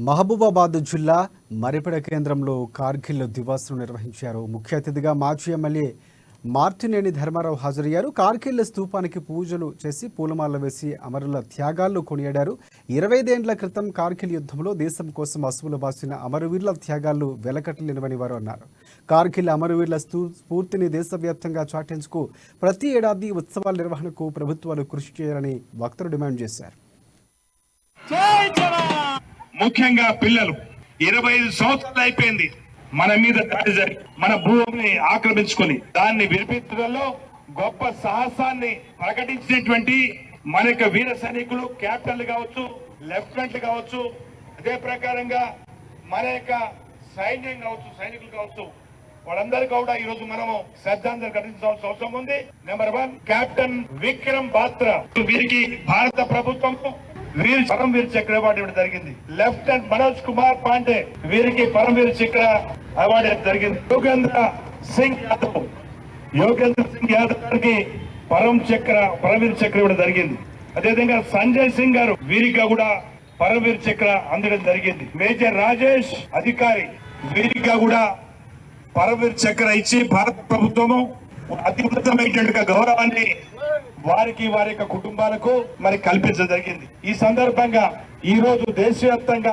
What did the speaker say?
మహబూబాబాద్ జిల్లా మరిపెడ కేంద్రంలో కార్గిల్ దివాస్ను నిర్వహించారు. ముఖ్య అతిథిగా మాజీ ఎమ్మెల్యే మార్టినేని ధర్మారావు హాజరయ్యారు. కార్గిల్ స్తూపానికి పూజలు చేసి పూలమాల వేసి అమరుల త్యాగాలను కొనియాడారు. 25 ఏళ్ల క్రితం కార్గిల్ యుద్ధంలో దేశం కోసం అసువులు బాసిన అమరవీరుల త్యాగాలను వెలకట్టలేనివని వారు అన్నారు. కార్గిల్ అమరవీరుల స్ఫూర్తిని దేశవ్యాప్తంగా చాటేందుకు ప్రతి ఏడాది ఉత్సవాల నిర్వహణకు ప్రభుత్వాలు కృషి చేయాలని వక్తలు డిమాండ్ చేశారు. ముఖ్యంగా పిల్లలు 25 సంవత్సరాలు అయిపోయింది మన మీద దాడి జరిగి మన భూమిని ఆక్రమించుకొని దాన్ని విడిపించడంలో గొప్ప సాహసాన్ని ప్రకటించినటువంటి మన యొక్క వీర సైనికులు క్యాప్టెన్లు కావచ్చు, లెఫ్టినెంట్లు కావచ్చు, అదే ప్రకారంగా మన యొక్క సైన్యం కావచ్చు, సైనికులు కావచ్చు, వాళ్ళందరికీ కూడా ఈ రోజు మనము శ్రద్ధాంజలి ఘటించాల్సిన అవసరం ఉంది. నెంబర్ 1 కెప్టెన్ విక్రమ్ బాత్రా, వీరికి భారత ప్రభుత్వం పరమవీర్ చక్ర అవార్డు ఇవ్వడం జరిగింది. లెఫ్టినెంట్ మనోజ్ కుమార్ పాండే, వీరికి పరమవీర్ చక్ర అవార్డు ఇవ్వడం జరిగింది. యోగేంద్ర సింగ్ యాదవ్ గారికి పరమవీర్ చక్ర ఇవ్వడం జరిగింది. అదేవిధంగా సంజయ్ సింగ్ గారు, వీరికి కూడా పరమవీర్ చక్ర అందడం జరిగింది. మేజర్ రాజేష్ అధికారి, వీరికి కూడా పరమవీర్ చక్ర ఇచ్చి భారత ప్రభుత్వము అత్యున్నతమైనటువంటి గౌరవాన్ని వారికి వారి యొక్క కుటుంబాలకు మరి కల్పించడం జరిగింది. ఈ సందర్భంగా ఈ రోజు దేశవ్యాప్తంగా